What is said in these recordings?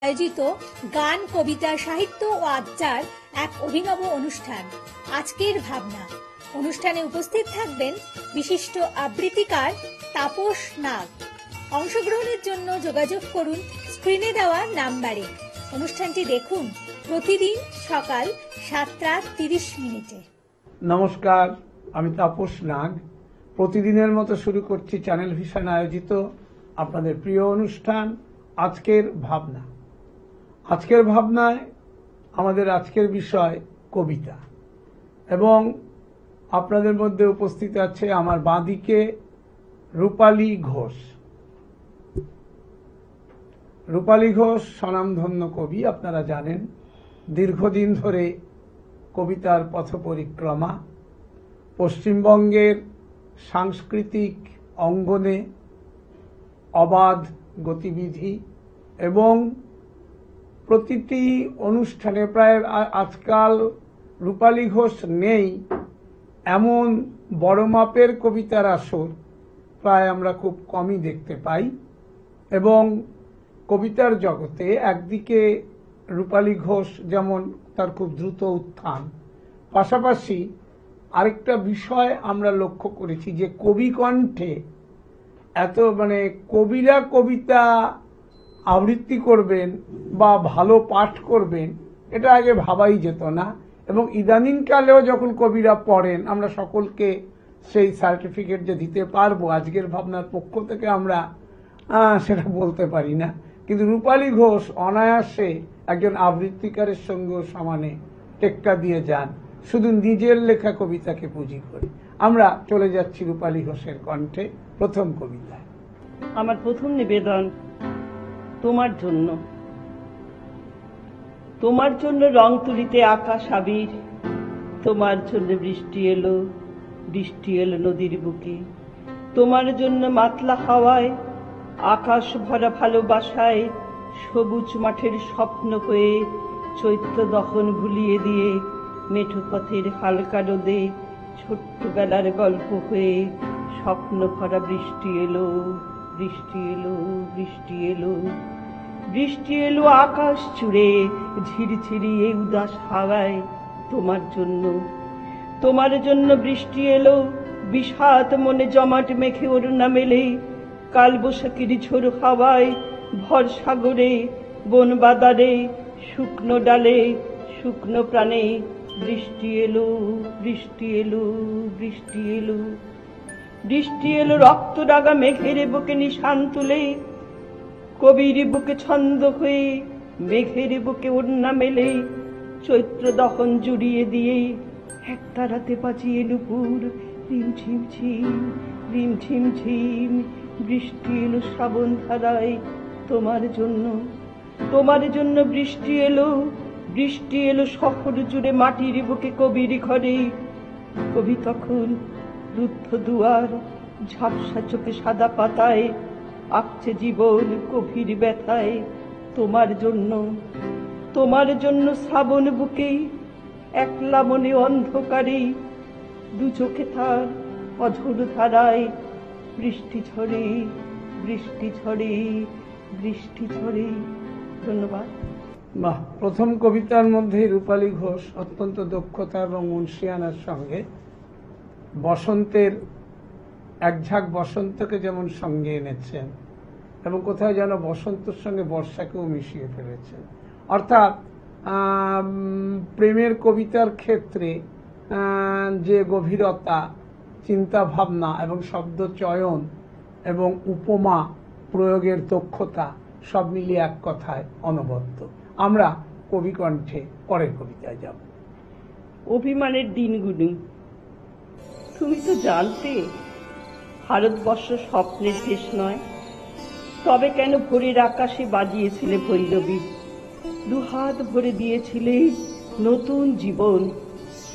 আয়োজিত গান, কবিতা, সাহিত্য ও আড্ডার এক অভিনব অনুষ্ঠান আজকের ভাবনা। অনুষ্ঠানে উপস্থিত থাকবেন বিশিষ্ট আবৃত্তিকার তাপস নাগ। অংশগ্রহণের জন্য যোগাযোগ করুন স্ক্রিনে দেওয়া নাম্বারে। অনুষ্ঠানটি দেখুন প্রতিদিন সকাল 7:30। নমস্কার, আমি তাপস নাগ। প্রতিদিনের মতো শুরু করছি চ্যানেল ভিশন আয়োজিত আপনাদের প্রিয় অনুষ্ঠান আজকের ভাবনা। আজকের ভাবনায় আমাদের আজকের বিষয় কবিতা, এবং আপনাদের মধ্যে উপস্থিত আছে আমার বাঁদিকে রূপালী ঘোষ। রূপালী ঘোষ স্বনামধন্য কবি, আপনারা জানেন। দীর্ঘদিন ধরে কবিতার পথ পরিক্রমা, পশ্চিমবঙ্গের সাংস্কৃতিক অঙ্গনে অবাধ গতিবিধি এবং প্রতিটি অনুষ্ঠানে প্রায় আজকাল রূপালী ঘোষ নেই এমন বড় মাপের কবিতার আসর প্রায় আমরা খুব কমই দেখতে পাই। এবং কবিতার জগতে একদিকে রূপালী ঘোষ যেমন তার খুব দ্রুত উত্থান, পাশাপাশি আরেকটা বিষয় আমরা লক্ষ্য করেছি যে কবি কণ্ঠে এত কবিরা কবিতা আবৃত্তি করবেন বা ভালো পাঠ করবেন, এটা আগে ভাবাই যেত না। এবং ইদানিংকালেও যখন কবিরা পড়েন, আমরা সকলকে সেই সার্টিফিকেট যে দিতে পারবো আজকের ভাবনার পক্ষ থেকে আমরা সেটা বলতে পারি না। কিন্তু রূপালী ঘোষ অনায়াসে একজন আবৃত্তিকারের সঙ্গেও সমানে টেক্কা দিয়ে যান, শুধু নিজের লেখা কবিতাকে পুঁজি করে। আমরা চলে যাচ্ছি রূপালী ঘোষের কণ্ঠে প্রথম কবিতায়। আমার প্রথম নিবেদন তোমার জন্য। তোমার জন্য রং তুলিতে আকাশ আবির, তোমার জন্য বৃষ্টি এলো, বৃষ্টি এলো নদীর বুকে। তোমার জন্য মাতলা হাওয়ায়, আকাশ ভরা ভালোবাসায়, সবুজ মাঠের স্বপ্ন হয়ে চৈত্র দহন ভুলিয়ে দিয়ে মেঠো পথের হালকা রোদে ছোট্টবেলার গল্প হয়ে স্বপ্ন ভরা বৃষ্টি এলো, বৃষ্টি এলো, বৃষ্টি এলো, বৃষ্টি এলো আকাশ জুড়ে ঝিরঝিরি এই উদাস হাওয়ায়। তোমার জন্য, তোমার জন্য বৃষ্টি এলো, বিষাদ মনে জমাট মেখে ওড়না মেলে কালবৈশাখীর ঝোড়ো হাওয়ায়, ভর সাগরে বন বাদারে শুকনো ডালে শুকনো প্রাণে বৃষ্টি এলো, বৃষ্টি এলো, বৃষ্টি এলো, বৃষ্টি এলো রক্ত রাগা মেঘের বুকে নিশান তুলে, কবির বুকে ছন্দ হয়ে মেঘের বুকে ওড়না মেলে চৈত্র দহন জুড়িয়ে দিয়ে একতারাতে বাজিয়ে নুপুর রিমঝিম ঝিম, রিমঝিম ঝিম। বৃষ্টি এলো শ্রাবণ ধারায় তোমার জন্য, তোমার জন্য বৃষ্টি এলো, বৃষ্টি এলো শহর জুড়ে মাটির বুকে কবির ঘরে। কবি তখন রুদ্ধ দুয়ার, ঝাপসা চোখে সাদা পাতায় আঁকছে জীবন গভীর ব্যথায়। তোমার জন্য, তোমার জন্য শ্রাবণ বুকে একলা মনে অন্ধকারে, দু চোখে তার অঝোর ধারায় বৃষ্টি ঝরে, বৃষ্টি ঝরে, বৃষ্টি ঝরে। ধন্যবাদ। বাহ! প্রথম কবিতার মধ্যে রূপালী ঘোষ অত্যন্ত দক্ষতা এবং মুন্সিয়ানার সঙ্গে বসন্তের এক ঝাঁক বসন্তকে যেমন সঙ্গে এনেছেন, এবং কোথাও যেন বসন্তের সঙ্গে বর্ষাকেও মিশিয়ে ফেলেছেন। অর্থাৎ প্রেমের কবিতার ক্ষেত্রে যে গভীরতা, চিন্তা ভাবনা এবং শব্দ চয়ন এবং উপমা প্রয়োগের দক্ষতা সব মিলিয়ে এক কথায় অনবদ্য। আমরা কবি কণ্ঠে পরের কবিতায় যাব। অভিমানের দিনগুলি। তুমি তো জানতে ভারতবর্ষ স্বপ্নের দেশ নয়, তবে কেন ভোরের আকাশে বাজিয়েছিলে ভৈরবী, দুহাত ভরে দিয়েছিলে নতুন জীবন।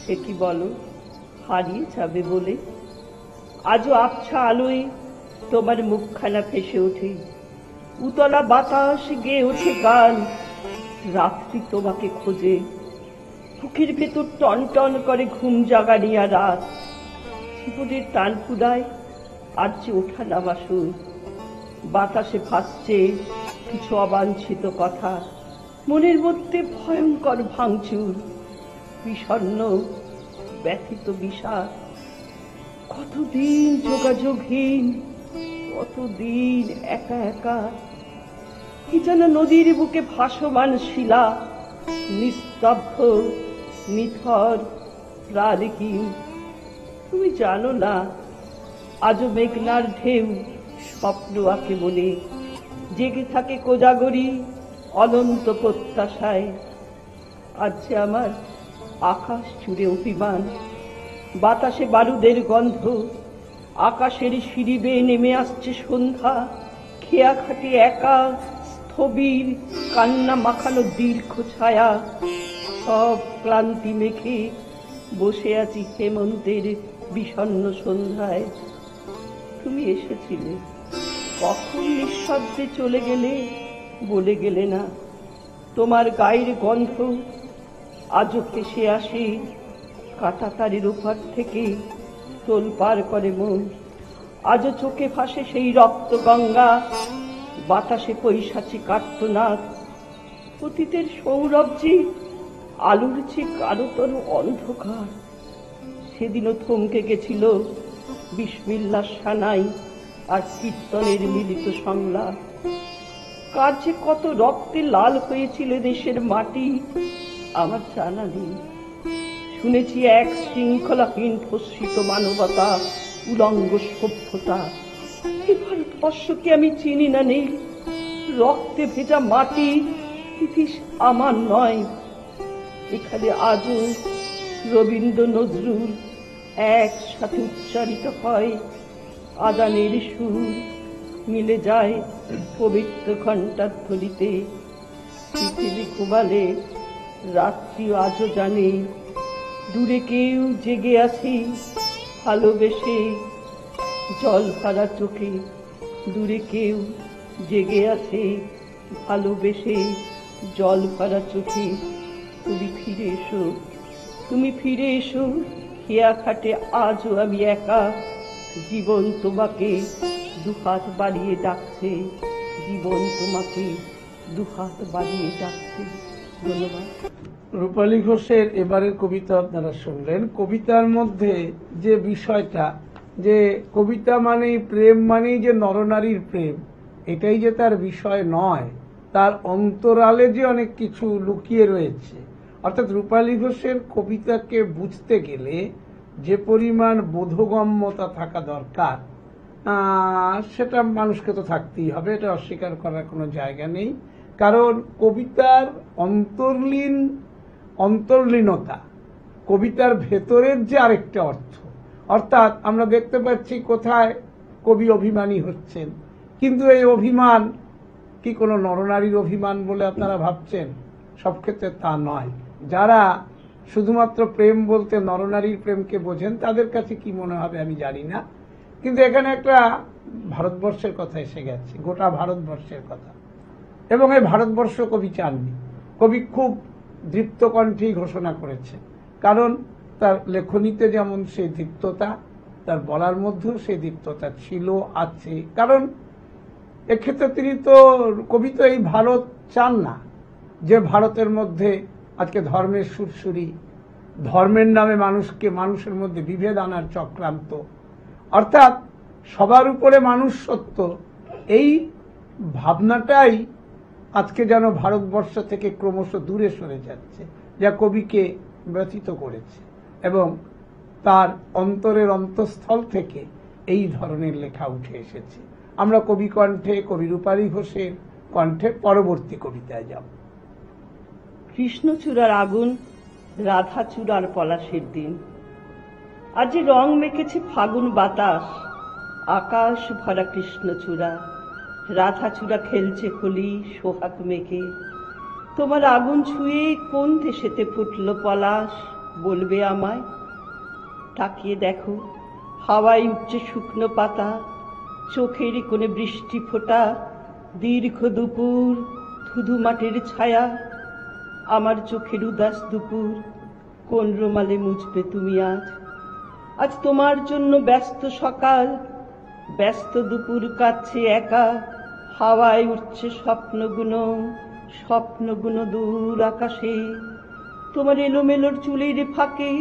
সে কি বলো হারিয়ে যাবে বলে? আজও আবছা আলোয় তোমার মুখখানা ভেসে ওঠে, উতলা বাতাস গেয়ে ওঠে গান। রাত্রি তোমাকে খোঁজে, বুকের ভেতর টন টন করে ঘুম জাগানিয়া রাত। জীবনের টান ফুরায় আর যে ওঠা নামা সুর, বাতাসে ভাসছে কিছু অবাঞ্ছিত কথা। মনের মধ্যে ভয়ঙ্কর ভাঙচুর, বিষণ্ণ ব্যথিত বিষাদ। কতদিন যোগাযোগহীন, কতদিন একা একা। কি যেন নদীর বুকে ভাসমান শিলা, নিস্তব্ধ, নিথর, প্রাণহীন। তুমি জানো না, আজও মেঘনার ঢেউ স্বপ্ন আঁকে মনে, জেগে থাকে কোজাগরী অনন্ত প্রত্যাশায়। আজ যে আমার আকাশ জুড়ে অভিমান, বাতাসে বারুদের গন্ধ, আকাশের সিঁড়ি বেয়ে নেমে আসছে সন্ধ্যা। খেয়া খাটে একা, স্থবির, কান্না মাখানো দীর্ঘ ছায়া। সব ক্লান্তি মেখে বসে আছি হেমন্তের বিষণ্ণ সন্ধ্যায়। তুমি এসেছিলে, কখন নিঃশব্দে চলে গেলে, বলে গেলে না। তোমার গায়ের গন্ধ আজও ভেসে আসে কাঁটাতারের ওপর থেকে, তোলপাড় করে মন। আজও চোখে ভাসে সেই রক্ত গঙ্গা, বাতাসে পৈশাচিক আর্তনাদ। অতীতের সৌরভজি আলোর চেয়ে গাঢ়তর অন্ধকার। সেদিনও থমকে গেছিল বিসমিল্লাহ সানাই আর কীর্তনের মিলিত সংলাপ। কার যে কত রক্তে লাল হয়েছিল দেশের মাটি আমার জানা নেই। শুনেছি এক শৃঙ্খলাহীন ধর্ষিত মানবতা, উলঙ্গ সভ্যতা। এই ভারতবর্ষকে আমি চিনি না নেই। রক্তে ভেজা মাটি, ইতিস আমার নয়। এখানে আজও রবীন্দ্র নজরুল একসাথে উচ্চারিত হয়। আজানের সুর মিলে যায় পবিত্র ঘণ্টার ধ্বনিতে। পৃথিবী ঘুমালে রাত্রি আজও জানে, দূরে কেউ জেগে আছি ভালোবেসে জল ভরা চোখে। দূরে কেউ জেগে আছে ভালোবেসে জল ভরা চোখে। তুমি ফিরে এসো, তুমি ফিরে এসো। খেয়া খাটে আজও আমি একা, জীবন তোমাকে দুহাত বাড়িয়ে ডাকছে। জীবন তোমাকে দুহাত বাড়িয়ে ডাকছে। ধন্যবাদ। রূপালী ঘোষের এবারের কবিতা আপনারা শুনলেন। কবিতার মধ্যে যে বিষয়টা, যে কবিতা মানেই প্রেম, মানেই যে নরনারীর প্রেম, এটাই যে তার বিষয় নয়, তার অন্তরালে যে অনেক কিছু লুকিয়ে রয়েছে। অর্থাৎ রূপালী ঘোষের কবিতাকে বুঝতে গেলে যে পরিমাণ বোধগম্যতা থাকা দরকার, সেটা মানুষকে তো থাকতেই হবে, এটা অস্বীকার করার কোনো জায়গা নেই। কারণ কবিতার অন্তর্লীনতা, কবিতার ভেতরের যে আরেকটা অর্থ। অর্থাৎ আমরা দেখতে পাচ্ছি কোথায় কবি অভিমানী হচ্ছেন, কিন্তু এই অভিমান কি কোনো নরনারীর অভিমান বলে আপনারা ভাবছেন? সব ক্ষেত্রে তা নয়। যারা শুধুমাত্র প্রেম বলতে নরনারীর প্রেমকে বোঝেন, তাদের কাছে কি মনে হবে আমি জানি না, কিন্তু এখানে একটা ভারতবর্ষের কথা এসে গেছে, গোটা ভারতবর্ষের কথা। এবং এই ভারতবর্ষ কবি চাননি। কবি খুব দৃপ্ত কণ্ঠেই ঘোষণা করেছে, কারণ তার লেখনীতে যেমন সেই দীপ্ততা, তার বলার মধ্যেও সেই দীপ্ততা ছিল, আছে। কারণ এক্ষেত্রে তিনি তো, কবি তো এই ভারত চান না যে ভারতের মধ্যে আজকে ধর্মের সুরসুরি, ধর্মের নামে মানুষের মধ্যে বিভেদ আনার চক্রান্ত, অর্থাৎ সবার উপরে মানুষ সত্য, এই ভাবনাটাই আজকে যেন ভারতবর্ষ থেকে ক্রমশ দূরে সরে যাচ্ছে, যা কবিকে ব্যথিত করেছে। এবং তার অন্তরের অন্তঃস্থল থেকে এই ধরনের লেখা উঠে এসেছে। আমরা কবি কণ্ঠে, কবি রূপালী ঘোষের কণ্ঠে পরবর্তী কবিতায় যাব। কৃষ্ণচূড়ার আগুন, রাধাচূড়ার পলাশের দিন। আজ রং মেখেছে ফাগুন বাতাস, আকাশ ভরা কৃষ্ণচূড়া। রাধাচূড়া খেলছে হোলি সোহাগ মেঘে। তোমার আগুন ছুঁয়ে কোন দেশেতে ফুটল পলাশ, বলবে আমায়? তাকিয়ে দেখো, হাওয়ায় উঠছে শুকনো পাতা, চোখের কোণে বৃষ্টি ফোঁটা, দীর্ঘ দুপুর, ধুধু মাটির ছায়া। আমার চোখের উদাস দুপুর কোন রুমালে মুছবে তুমি আজ? আজ তোমার জন্য ব্যস্ত সকাল, ব্যস্ত দুপুর কাটছে একা। হাওয়ায় উঠছে স্বপ্নগুলো, স্বপ্নগুলো দূর আকাশে, তোমার এলোমেলোর চুলের ফাঁকে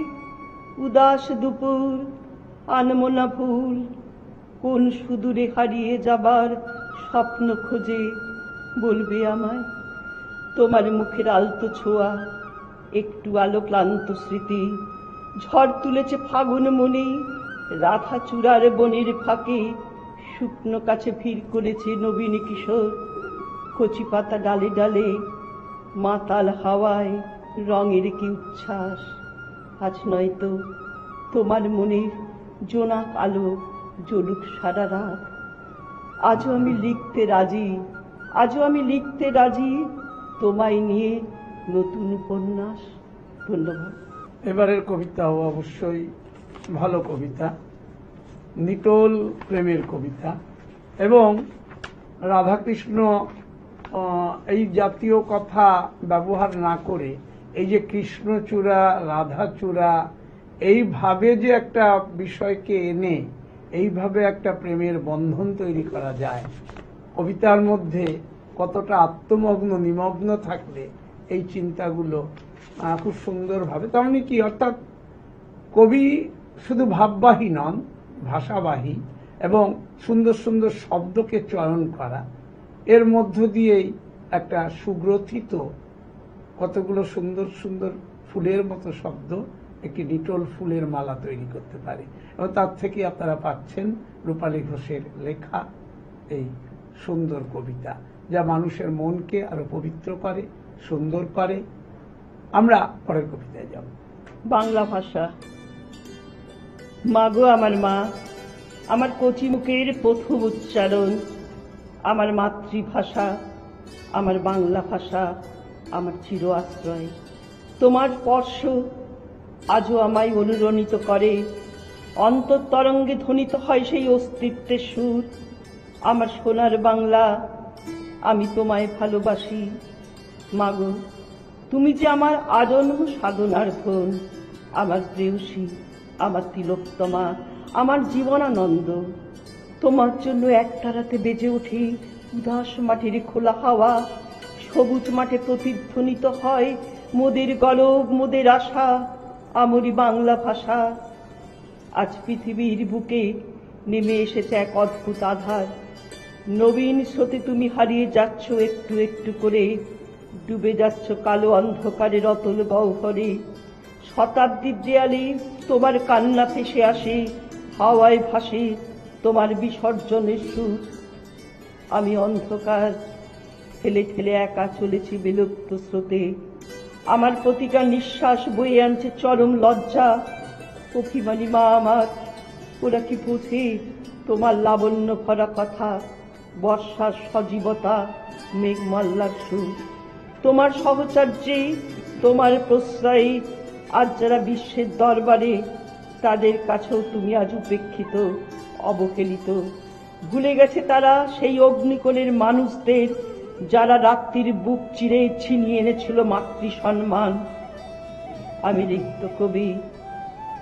উদাস দুপুর, আনমনা ফুল কোন সুদূরে হারিয়ে যাবার স্বপ্ন খোঁজে, বলবে আমায়। তোমার মুখের আলতো ছোঁয়া, একটু আলো ক্লান্ত স্মৃতি, ঝড় তুলেছে ফাগুন মনি, রাধা চূড়ার বনের ফাঁকে শুকনো কাছে ভিড় করেছে নবীন কিশোর। কচি পাতা ডালে ডালে, মাতাল হাওয়ায় রঙের কি উচ্ছ্বাস। আজ নয়তো তোমার মনের জোনাক আলো জ্বলুক সারা রাত। আজও আমি লিখতে রাজি, আজও আমি লিখতে রাজি তোমায় নিয়ে নতুন উপন্যাস। ধন্যবাদ। এবারের কবিতাও অবশ্যই ভালো কবিতা, নিটোল প্রেমের কবিতা, এবং রাধাকৃষ্ণ এই জাতীয় কথা ব্যবহার না করে এই যে কৃষ্ণচূড়া রাধাচূড়া এইভাবে যে একটা বিষয়কে এনে এইভাবে একটা প্রেমের বন্ধন তৈরি করা যায়, কবিতার মধ্যে কতটা আত্মমগ্ন নিমগ্ন থাকলে এই চিন্তাগুলো খুব সুন্দরভাবে, তেমনি কি অর্থাৎ কবি শুধু ভাববাহী নন, ভাষাবাহী, এবং সুন্দর সুন্দর শব্দকে চয়ন করা, এর মধ্য দিয়েই একটা সুগ্রথিত কতগুলো সুন্দর সুন্দর ফুলের মতো শব্দ একটি নিটোল ফুলের মালা তৈরি করতে পারে। এবং তার থেকে আপনারা পাচ্ছেন রূপালী ঘোষের লেখা এই সুন্দর কবিতা, যা মানুষের মনকে আরো পবিত্র করে, সুন্দর করে। আমরা পরের কবিতায় যাব। বাংলা ভাষা। মাগো আমার মা, আমার কচি মুখের প্রথম উচ্চারণ, আমার মাতৃভাষা, আমার বাংলা ভাষা, আমার চির আশ্রয়। তোমার স্পর্শ আজও আমায় অনুরণিত করে, অন্তরতরঙ্গে ধ্বনিত হয় সেই অস্তিত্বের সুর। আমার সোনার বাংলা, আমি তোমায় ভালোবাসি। মাগো, তুমি যে আমার আজন্ম সাধনার ধন, আমার প্রেয়সী, আমার তিলোত্তমা, আমার জীবনানন্দ। তোমার জন্য একটা রাতে বেজে ওঠে উদাস মাঠের খোলা হাওয়া, সবুজ মাঠে প্রতিধ্বনিত হয় মোদের গলব, মোদের আশা, আমরি বাংলা ভাষা। আজ পৃথিবীর বুকে নেমে এসেছে এক অদ্ভুত আধার, নবীন স্রোতে তুমি হারিয়ে যাচ্ছ একটু একটু করে, ডুবে যাচ্ছ কালো অন্ধকারের অতল গহ্বরে। শতাব্দীর দেয়ালে তোমার কান্না ভেসে আসে, হাওয়ায় ভাসে তোমার বিসর্জনের সুর। আমি অন্ধকার ঠেলে ঠেলে একা চলেছি বিলুপ্ত স্রোতে, আমার প্রতিটা নিঃশ্বাস বয়ে আনছে চরম লজ্জা। অভিমানী মা আমার, ওরা কি বোঝে তোমার লাবণ্য ভরা কথা, বর্ষার সজীবতা, মেঘমাল্লার সুর। তোমার সহচর্যে, তোমার প্রশ্রয়ে আজ যারা বিশ্বের দরবারে, তাদের কাছেও তুমি আজ উপেক্ষিত, অবহেলিত। ভুলে গেছে তারা সেই অগ্নিকোণের মানুষদের, যারা রাত্রির বুক চিরে ছিনিয়ে এনেছিল মাতৃ সম্মান। আমি রিক্ত কবি,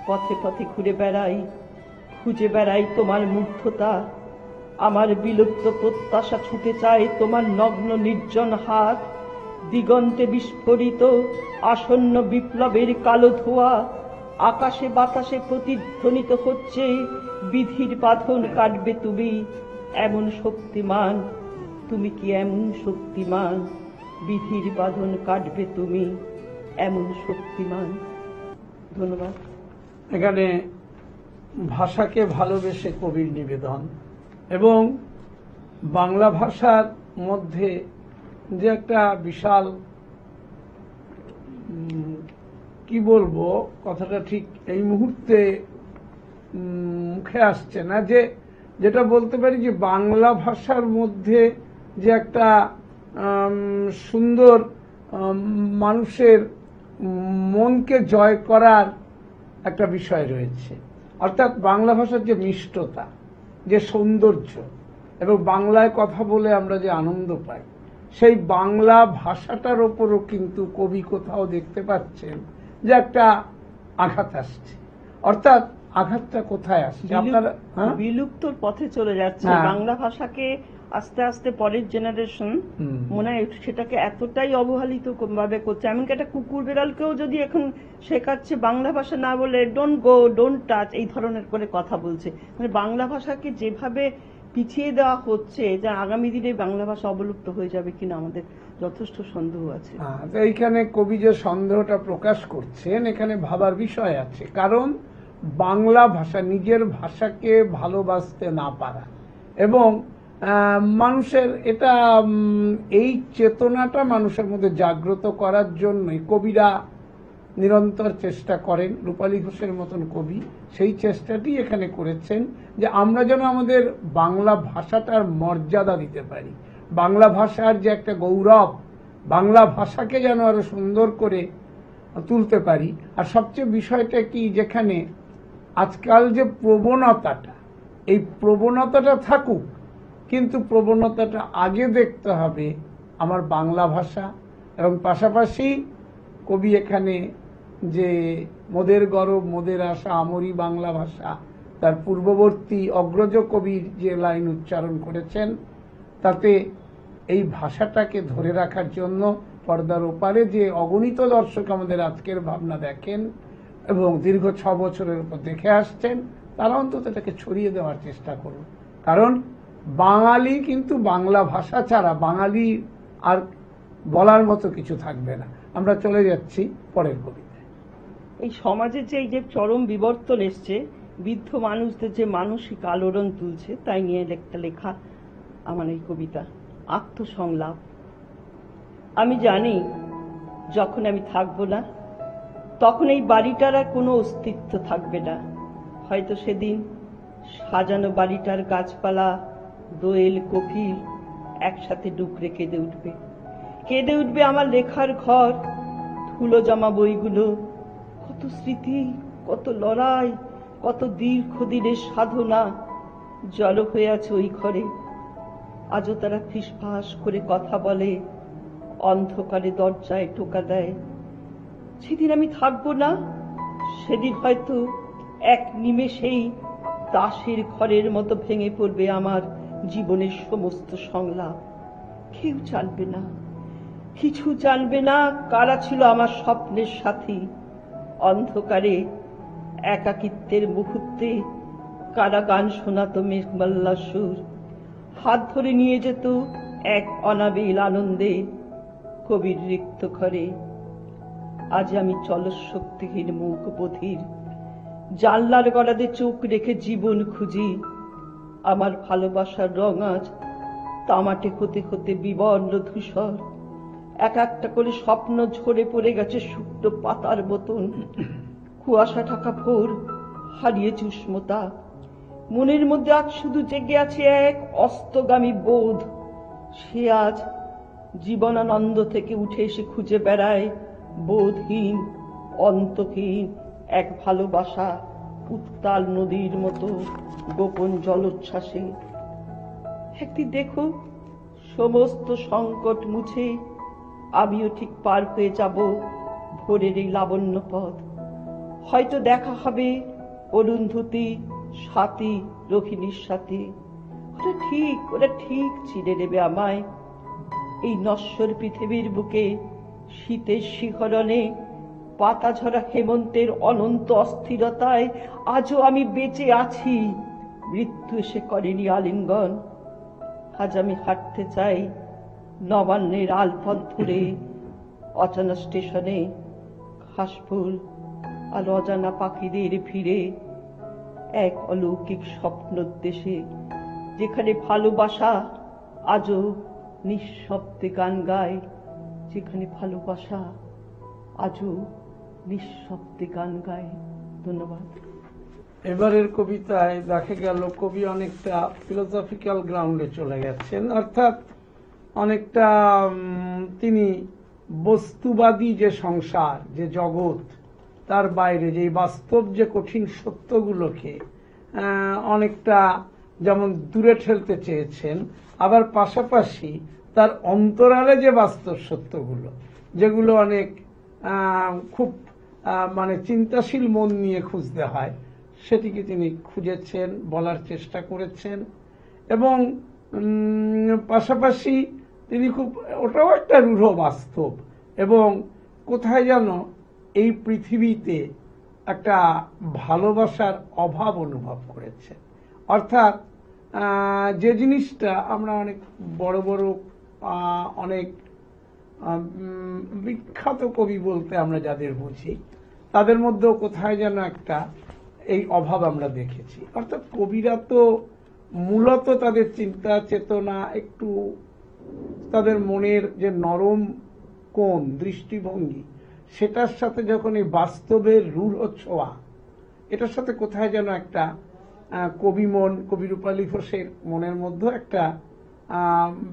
পথে পথে ঘুরে বেড়াই, খুঁজে বেড়াই তোমার মূর্ধতা। আমার বিলুপ্ত প্রত্যাশা ছুটে চায় তোমার নগ্ন নির্জন হাত। দিগন্তে বিস্ফোরিত আসন্ন বিপ্লবের কালো ধোঁয়া, আকাশে বাতাসে প্রতিধ্বনিত হচ্ছে বিধির বাঁধন কাটবে তুমি, এমন শক্তিমান। তুমি কি এমন শক্তিমান? বিধির বাঁধন কাটবে তুমি, এমন শক্তিমান। ধন্যবাদ। এখানে ভাষাকে ভালোবেসে কবির নিবেদন, এবং বাংলা ভাষার মধ্যে যে একটা বিশাল, কি বলবো, কথাটা ঠিক এই মুহূর্তে মুখে আসছে না, যেটা বলতে পারি যে বাংলা ভাষার মধ্যে যে একটা সুন্দর মানুষের মনকে জয় করার একটা বিষয় রয়েছে। অর্থাৎ বাংলা ভাষার যে মিষ্টতা, যে সৌন্দর্য, এবং বাংলায় কথা বলে আমরা যে আনন্দ পাই, সেই বাংলা ভাষাটার ওপরও কিন্তু কবি কোথাও দেখতে পাচ্ছেন যে একটা আঘাত আসছে। অর্থাৎ আঘাতটা কোথায় আসছে? আপনারা বিলুপ্তর পথে চলে যাচ্ছে। বাংলা ভাষাকে আস্তে আস্তে পরের জেনারেশন হুম। মনে হয় সেটাকে এতটাই অবহেলিত ভাবে করছে, এমনকি একটা কুকুর বিড়ালকেও যদি এখন শেখাচ্ছে বাংলা ভাষা না বলে ডোন্ট গো, ডোন্ট টাচ, এই ধরনের করে কথা বলছে। মানে বাংলা ভাষাকে যেভাবে পিছিয়ে দেওয়া হচ্ছে, যে আগামী দিনে বাংলা ভাষা অবলুপ্ত হয়ে যাবে কিনা আমাদের যথেষ্ট সন্দেহ আছে। তো এইখানে কবি যে সন্দেহটা প্রকাশ করছেন, এখানে ভাবার বিষয় আছে। কারণ বাংলা ভাষা, নিজের ভাষাকে ভালোবাসতে না পারা এবং মানুষের এটা এই চেতনাটা মানুষের মধ্যে জাগ্রত করার জন্যই কবিরা নিরন্তর চেষ্টা করেন। রূপালী ঘোষের মতন কবি সেই চেষ্টাটি এখানে করেছেন যে আমরা যেন আমাদের বাংলা ভাষাটার মর্যাদা দিতে পারি, বাংলা ভাষার যে একটা গৌরব, বাংলা ভাষাকে যেন আরো সুন্দর করে তুলতে পারি। আর সবচেয়ে বিষয়টা কি, যেখানে আজকাল যে প্রবণতাটা, এই প্রবণতাটা থাকুক, কিন্তু প্রবণতাটা আগে দেখতে হবে আমার বাংলা ভাষা। এবং পাশাপাশি কবি এখানে যে মোদের গরব মোদের আশা আমরি বাংলা ভাষা, তার পূর্ববর্তী অগ্রজ কবির যে লাইন উচ্চারণ করেছেন, তাতে এই ভাষাটাকে ধরে রাখার জন্য পর্দার ওপারে যে অগণিত দর্শক আমাদের আজকের ভাবনা দেখেন এবং দীর্ঘ 6 বছরের উপর দেখে আসছেন, তারা অন্তত এটাকে ছড়িয়ে দেওয়ার চেষ্টা করুন। কারণ বাঙালি কিন্তু বাংলা ভাষা ছাড়া বাঙালি আর বলার মতো কিছু থাকবে না। আমরা চলে যাচ্ছি পরের কবিতায়। এই সমাজে যে এই যে চরম বিবর্তন এসছে, বৃদ্ধ মানুষদের যে মানসিক আলোড়ন তুলছে, তাই নিয়ে একটা লেখা আমার এই কবিতা, আত্মসংলাপ। আমি জানি যখন আমি থাকবো না, তখন এই বাড়িটার আর কোনো অস্তিত্ব থাকবে না। হয়তো সেদিন সাজানো বাড়িটার গাছপালা, দোয়েল, কোকিল একসাথে ডুকরে কেঁদে উঠবে। কেঁদে উঠবে আমার লেখার ঘর, ধুলো জমা বইগুলো, কত স্মৃতি, কত লড়াই, কত দীর্ঘদিনের সাধনা জড়ো হয়ে আছে ওই ঘরে। আজও তারা ফিসফাস করে কথা বলে, অন্ধকারে দরজায় টোকা দেয়। সেদিন আমি থাকবো না, সেদিন হয়তো এক নিমেষেই দাসের ঘরের মতো ভেঙে পড়বে আমার জীবনের সমস্ত সংলাপ। কেউ জানবে না, কিছু জানবে না কারা ছিল আমার স্বপ্নের সাথী। অন্ধকারে একাকিত্বের মুহূর্তে কারা গান শোনাতো মেঘমাল্লা সুর, হাত ধরে নিয়ে যেত এক অনাবিল আনন্দে কবির রিক্ত ঘরে। আজ আমি চলশক্তিহীন মুখ বধির, জানলার গড়াতে চোখ রেখে জীবন খুঁজি। আমার ভালোবাসার রং আজ তামাটে হতে হতে বিবর্ণ ধূসর, এক একটা করে স্বপ্ন ঝরে পড়ে গেছে শুকনো পাতার মতন। কুয়াশা ঢাকা ভোর হারিয়েছে উষ্ণতা, মনের মধ্যে আজ শুধু জেগে আছে এক অস্তগামী বোধ। সে আজ জীবনানন্দ থেকে উঠে এসে খুঁজে বেড়ায় বোধহীন, অন্তহীন এক ভালোবাসা, উত্তাল নদীর মতো গোপন জলোচ্ছ্বাসে। একদিন দেখো সমস্ত সংকট মুছে আমিও ঠিক পার হয়ে যাব ভোরের এই লাবণ্য পথ। হয়তো দেখা হবে অরুন্ধতী, স্বাতী, রোহিণীর সাথে। ওরা ঠিক চিনে নেবে আমায়। এই নশ্বর পৃথিবীর বুকে শীতের শিহরণে, পাতা ঝরা হেমন্তের অনন্ত অস্থিরতায় আজও আমি বেঁচে আছি। মৃত্যু এসে করেনি আলিঙ্গন। আজ আমি হাঁটতে চাই নবান্নের আলপথ ধরে, অজানা স্টেশনে ঘাসফুল আর অজানা পাখিদের ভিড়ে, এক অলৌকিক স্বপ্নের দেশে, যেখানে ভালোবাসা আজও নিঃশব্দে গান গায়, যেখানে ভালোবাসা আজও নিঃশব্দে গান গায়। ধন্যবাদ। এবারের কবিতায় দেখা গেল কবি অনেকটা ফিলোসফিক্যাল গ্রাউন্ডে চলে গেছেন, অর্থাৎ অনেকটা তিনি বস্তুবাদী যে সংসার, যে জগৎ, তার বাইরে যে বাস্তব যে কঠিন সত্যগুলোকে অনেকটা যেমন দূরে ঠেলতে চেয়েছেন, আবার পাশাপাশি তার অন্তরালে যে বাস্তব সত্যগুলো, যেগুলো অনেক খুব মানে চিন্তাশীল মন নিয়ে খুঁজতে হয়, সেটিকে তিনি খুঁজেছেন, বলার চেষ্টা করেছেন। এবং পাশাপাশি তিনি খুব, ওটাও একটা রূঢ় বাস্তব, এবং কোথায় যেন এই পৃথিবীতে একটা ভালোবাসার অভাব অনুভব করেছে। অর্থাৎ যে জিনিসটা আমরা অনেক বড় বড় অনেক বিখ্যাত কবি বলতে আমরা যাদের বুঝি, তাদের মধ্যেও কোথায় যেন একটা এই অভাব আমরা দেখেছি। অর্থাৎ কবিরা তো মূলত তাদের চিন্তা চেতনা একটু, তাদের মনের যে নরম কোণ, দৃষ্টিভঙ্গি, সেটার সাথে যখন এই বাস্তবের রূঢ় ছোঁয়া, এটার সাথে কোথায় যেন একটা কবি মন, কবি রূপালী ঘোষের মনের মধ্যে একটা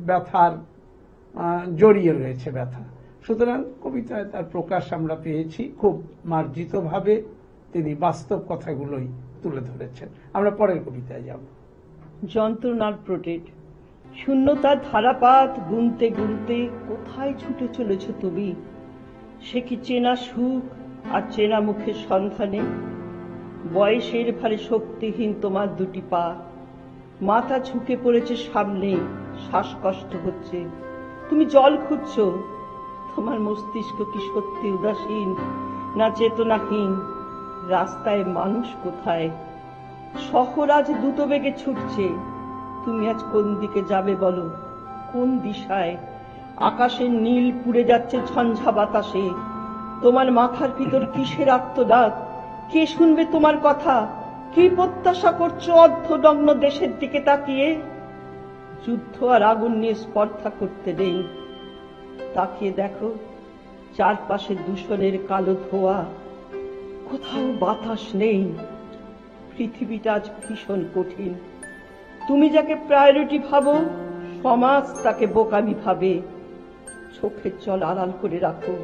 ব্যথার জড়িয়ে রয়েছে, ব্যথা। সুতরাং কবিতায় তার প্রকাশ আমরা পেয়েছি, খুব মার্জিতভাবে তিনি বাস্তব কথাগুলোই তুলে ধরেছেন। আমরা পরের কবিতায় যাব। যন্ত্রণার প্রটেট। শূন্যতার ধারাপাত গুনতে গুনতে কোথায় ছুটে চলেছ তুমি? সে কি চেনা সুখ আর চেনা মুখের সন্ধানে? বয়সের ভারে শক্তিহীন তোমার দুটি পা, মাথা ঝুঁকে পড়েছে সামনে, শ্বাসকষ্ট হচ্ছে। তুমি জল খুঁজছ। তোমার মস্তিষ্ক কি সত্যি উদাসীন না চেতনাহীন? রাস্তায় মানুষ কোথায়? শহর আজ দ্রুতবেগে ছুটছে। তুমি আজ কোন দিকে যাবে বলো, কোন দিশায়? আকাশের নীল পুড়ে যাচ্ছে ঝঞ্ঝা বাতাসে। তোমার মাথার ভিতর কিসের আত্মদাত? কে শুনবে তোমার কথা? কি প্রত্যাশা করছো অর্ধনগ্ন দেশের দিকে তাকিয়ে? যুদ্ধ আর আগুন নিয়ে স্পর্ধা করতে নেই। তাকিয়ে দেখো, চারপাশে দূষণের কালো ধোঁয়া, কোথাও বাতাস নেই। পৃথিবীটা আজ ভীষণ কঠিন। তুমি যাকে প্রায়োরিটি ভাবো, সমাজ তাকে বোকামি ভাবে। চোখের জল আড়াল করে রাখো,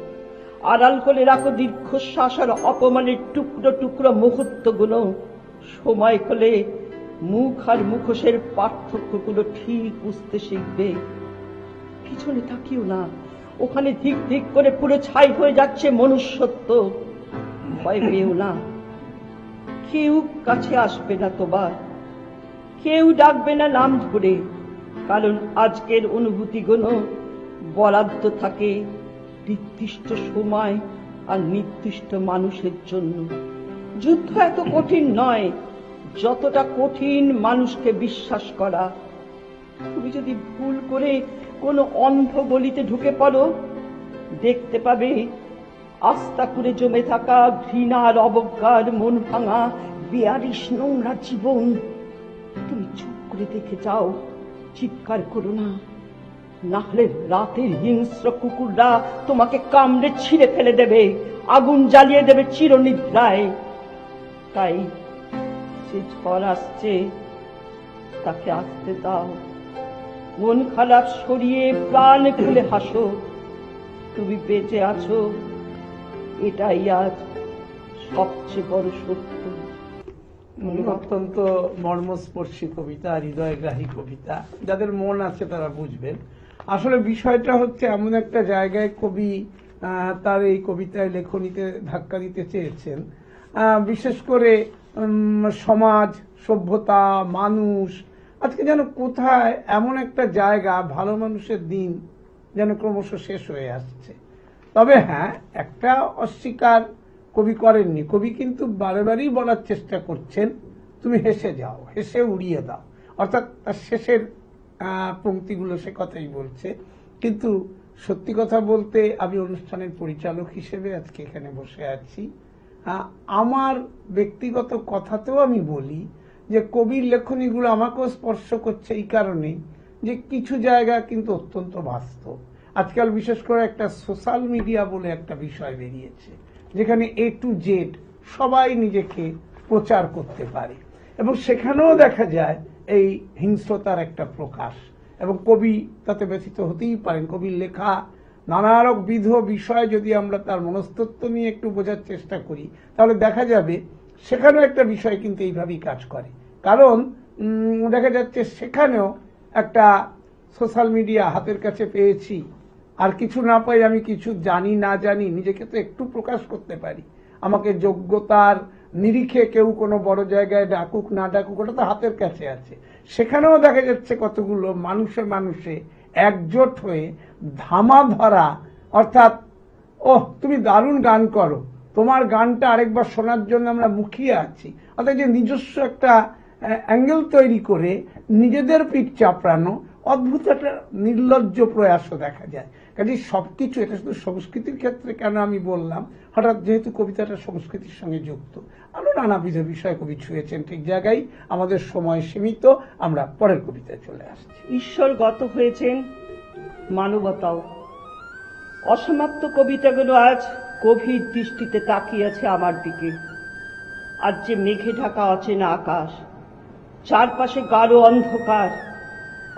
আড়াল করে রাখো দীর্ঘশ্বাস আর অপমানের টুকরো টুকরো মুহূর্তগুলো। সময় হলে মুখ আর মুখোশের পার্থক্যগুলো ঠিক বুঝতে শিখবে। পিছনে তাকিও না, ওখানে ধিক ধিক করে পুরো ছাই হয়ে যাচ্ছে মনুষ্যত্ব। ভয় পেও না, কেউ কাছে আসবে না তোমার, কেউ ডাকবে না নাম ধরে, কারণ আজকের অনুভূতিগুলো বরাদ্দ থাকে নির্দিষ্ট সময় আর নির্দিষ্ট মানুষের জন্য। যুদ্ধ এত কঠিন নয় যতটা কঠিন মানুষকে বিশ্বাস করা। তুমি যদি ভুল করে কোনো অন্ধ গলিতে ঢুকে পড়ো, দেখতে পাবে আস্থা করে জমে থাকা ঘৃণার, অবজ্ঞার, মন ভাঙা, বেয়ারিশ নোংরা জীবন। তুমি চুপ করে দেখে যাও, চিৎকার করো না, নাহলে রাতের হিংস্র কুকুররা তোমাকে কামড়ে ছিঁড়ে ফেলে দেবে, আগুন জ্বালিয়ে দেবে চিরনিদ্রায়। তাই যে ঝড় আসছে তাকে আসতে দাও, মন খারাপ সরিয়ে প্রাণ খুলে হাসো। তুমি বেঁচে আছো, এটাই আজ সবচেয়ে বড় সত্য। অত্যন্ত মর্মস্পর্শী কবিতা, হৃদয়গ্রাহী কবিতা। যাদের মন আছে তারা বুঝবেন। আসলে বিষয়টা হচ্ছে এমন একটা জায়গায় কবি তার এই কবিতায় লেখনীতে ধাক্কা দিতে চেয়েছেন। বিশেষ করে সমাজ, সভ্যতা, মানুষ আজকে যেন কোথায় এমন একটা জায়গা, ভালো মানুষের দিন যেন ক্রমশ শেষ হয়ে আসছে। তবে হ্যাঁ, একটা অস্বীকার কবি করেননি। কবি কিন্তু বারেবারই বলার চেষ্টা করছেন, তুমি হেসে যাও, হেসে উড়িয়ে দাও। অর্থাৎ তার শেষের পংক্তিগুলো সে কথাই বলছে। কিন্তু সত্যি কথা বলতে, আমি অনুষ্ঠানের পরিচালক হিসেবে আজকে এখানে বসে আছি। আমার ব্যক্তিগত কথাতেও আমি বলি যে কবির লেখনীগুলো আমাকেও স্পর্শ করছে এই কারণে যে কিছু জায়গা কিন্তু অত্যন্ত বাস্তব। আজকাল বিশেষ করে একটা সোশ্যাল মিডিয়া বলে একটা বিষয় বেরিয়েছে, যেখানে A to Z সবাই নিজেকে প্রচার করতে পারে, এবং সেখানেও দেখা যায় এই হিংস্রতার একটা প্রকাশ। এবং কবি তাতে ব্যথিত হতেই পারেন। কবির লেখা নানাবিধ বিষয় যদি আমরা তার মনস্তত্ত্ব নিয়ে একটু বোঝার চেষ্টা করি, তাহলে দেখা যাবে সেখানেও একটা বিষয় কিন্তু এইভাবেই কাজ করে। কারণ দেখা যাচ্ছে সেখানেও একটা সোশ্যাল মিডিয়া হাতের কাছে পেয়েছি, আর কিছু না পাই, আমি কিছু জানি না জানি, নিজেকে তো একটু প্রকাশ করতে পারি। আমাকে যোগ্যতার নিরিখে কেউ কোনো বড় জায়গায় ডাকুক না ডাকুক, ওটা তো হাতের কাছে আছে। সেখানেও দেখা যাচ্ছে কতগুলো মানুষে মানুষে একজোট হয়ে ধামা ধরা, অর্থাৎ ওহ তুমি দারুণ গান করো, তোমার গানটা আরেকবার শোনার জন্য আমরা মুখিয়ে আছি, অর্থাৎ যে নিজস্ব একটা অ্যাঙ্গেল তৈরি করে নিজেদের পিঠ চাপড়ানো, অদ্ভুত একটা নির্লজ্জ প্রয়াসও দেখা যায়। কাজে সবকিছু, এটা শুধু সংস্কৃতির ক্ষেত্রে কেন আমি বললাম, হঠাৎ যেহেতু কবিতাটা সংস্কৃতির সঙ্গে যুক্ত, আরো নানাবিধ বিষয় কবি ছুঁয়েছেন। ঠিক জায়গায়, আমাদের সময় সীমিত, আমরা পরের কবিতায় চলে আসছি। ঈশ্বরগত হয়েছেন মানবতাও। অসমাপ্ত কবিতাগুলো আজ গভীর দৃষ্টিতে তাকিয়ে আছে আমার দিকে। আজ যে মেঘে ঢাকা অচেনা আকাশ, চারপাশে গাঢ় অন্ধকার,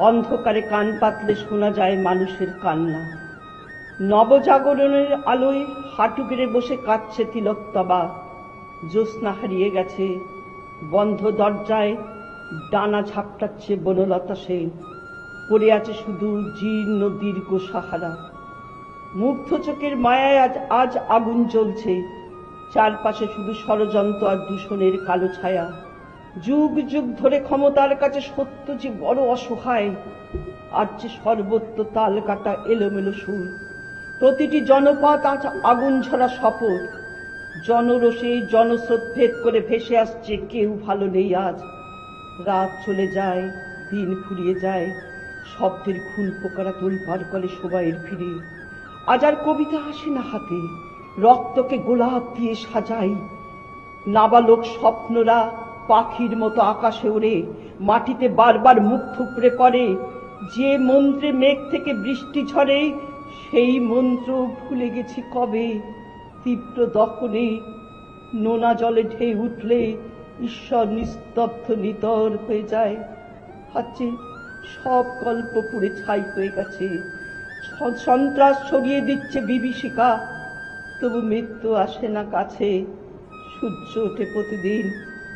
অন্ধকারে কান পাতলে শোনা যায় মানুষের কান্না। নবজাগরণের আলোয় হাঁটু গেড়ে বসে কাঁদছে তিলোত্তমা। জ্যোৎস্না হারিয়ে গেছে, বন্ধ দরজায় ডানা ঝাপটাচ্ছে বনলতা সেন। পড়ে আছে শুধু জীর্ণ দীর্ঘ সাহারা। মুগ্ধ চোখের মায়ায় আজ আগুন জ্বলছে, চারপাশে শুধু ষড়যন্ত্র আর দূষণের কালো ছায়া। যুগ যুগ ধরে ক্ষমতার কাছে সত্য যে বড় অসহায়, আর যে সর্বত্র তাল কাটা এলোমেলো সুর। প্রতিটি জনপদ আজ আগুন ঝরা শপথ। জনরোষে জনস্রোত ভেদ করে ভেসে আসছে কেউ ভালো নেই আজ। রাত চলে যায়, দিন ফুরিয়ে যায়, শব্দের খুন পোকারা তোলপাড় করে সবাইয়ের ফিরে। আজ আর কবিতা আসে না হাতে, রক্তকে গোলাপ দিয়ে সাজাই। নাবালক স্বপ্নরা পাখির মতো আকাশে ওড়ে, মাটিতে বারবার মুখ থুপড়ে পড়ে। যে মন্ত্রে মেঘ থেকে বৃষ্টি ঝরে, সেই মন্ত্র ভুলে গেছি কবে। তীব্র দখনে নোনা জলে ঢেউ উঠলে ঈশ্বর নিস্তব্ধ নিতর হয়ে যায়। ভাবছে সব গল্প পুড়ে ছাই হয়ে গেছে, সন্ত্রাস ছড়িয়ে দিচ্ছে বিভীষিকা, তবু মৃত্যু আসে না কাছে। সূর্য ওঠে প্রতিদিন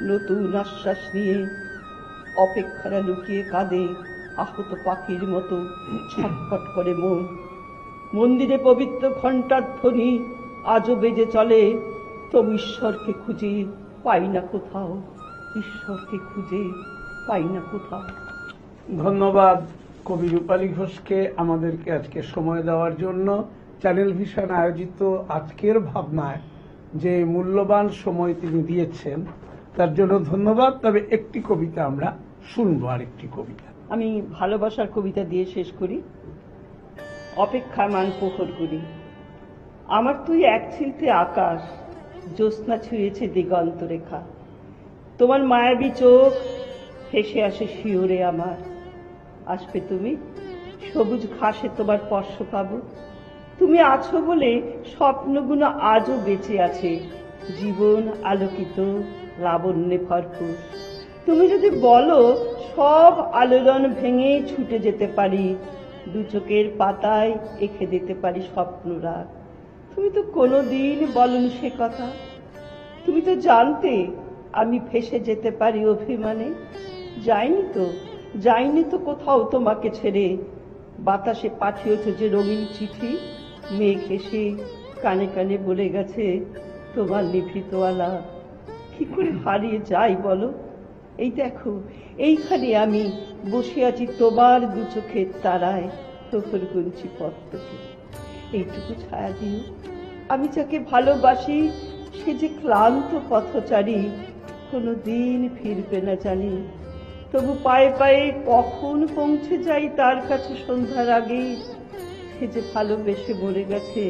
নতুন আশ্বাস নিয়ে, অপেক্ষারা লুকিয়ে কাঁদে আহত পাখির মতো, ছটফট করে মন। মন্দিরে পবিত্র ঘণ্টার ধ্বনি আজও বেজে চলে, তবু ঈশ্বরকে খুঁজে পাই না কোথাও, ঈশ্বরকে খুঁজে পাই না কোথাও। ধন্যবাদ কবি রূপালী ঘোষকে আমাদেরকে আজকে সময় দেওয়ার জন্য। চ্যানেল ভিশন আয়োজিত আজকের ভাবনায় যে মূল্যবান সময় তিনি দিয়েছেন তার জন্য ধন্যবাদ। তবে একটি কবিতা আমরা শুনবো, আরেকটি কবিতা। আমি ভালোবাসার কবিতা দিয়ে শেষ করি। অপেক্ষা মান প্রহর করি, আমার তুই এক ছিলতে আকাশ, জ্যোৎস্না ছুঁয়েছে দিগন্ত রেখা। তোমার মায়াবী চোখ ভেসে আসে শিওরে আমার। আসবে তুমি, সবুজ ঘাসে তোমার স্পর্শ পাবো। তুমি আছো বলে স্বপ্নগুলো আজও বেঁচে আছে, জীবন আলোকিত লাবণ্যে ভরপুর। তুমি যদি বলো, সব আলোড়ন ভেঙে ছুটে যেতে পারি, দু চোখের পাতায় এঁকে দিতে পারি স্বপ্নরা। তুমি তো কোনোদিন বলনি সে কথা। তুমি তো জানতে আমি ভেসে যেতে পারি অভিমানে। যাইনি তো কোথাও তোমাকে ছেড়ে। বাতাসে পাঠিয়েছ যে রঙিন চিঠি, মেঘ এসে কানে কানে বলে গেছে তোমার নিভৃত আলা। কি করে হারিয়ে যাই বলো? এই দেখো, এইখানে আমি বসে আছি তোমার দু চোখের তারায়, প্রহর গুনছি পদ্মকে। এইটুকু ছায়া দিও, আমি যাকে ভালোবাসি সে যে ক্লান্ত পথচারী, কোনোদিন ফিরবে না জানি। তবু পায়ে পায়ে কখন পৌঁছে যাই তার কাছে সন্ধ্যার আগে। সে যে ভালোবেসে মরে গেছে,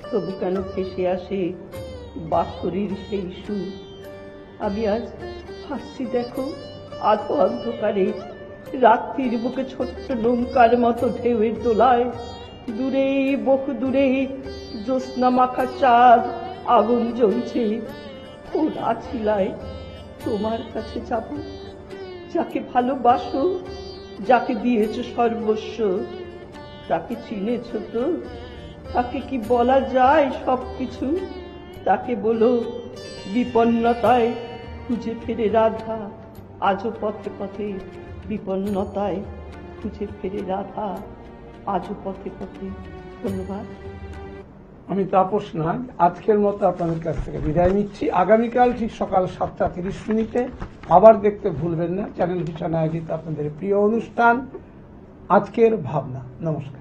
তবু কেন ভেসে আসে বাঁশরির সেই সুর। আমি আজ হাসছি দেখো আধো অন্ধকারে, রাত্রির বুকে ছোট্ট নৌকার মতো ঢেউয়ের দোলায়। দূরে বহু দূরে জ্যোৎস্না মাখা চাঁদ আগুন জ্বলছে। কোন আছিলায় তোমার কাছে যাব, যাকে ভালোবাসো, যাকে দিয়েছ সর্বস্ব, তাকে চিনেছ তো? তাকে কি বলা যায় সবকিছু? তাকে বলো বিপন্নতায় খুঁজে ফেরে রাধা, আজও পথে পথে বিপন্নতায় খুঁজে ফেরে রাধা, আজও পথে পথে। ধন্যবাদ। আমি তাপস নাগ আজকের মতো আপনাদের কাছ থেকে বিদায় নিচ্ছি। আগামীকাল ঠিক সকাল 7:30 আবার দেখতে ভুলবেন না চ্যানেল ভিশন আয়োজিত আপনাদের প্রিয় অনুষ্ঠান আজকের ভাবনা। নমস্কার।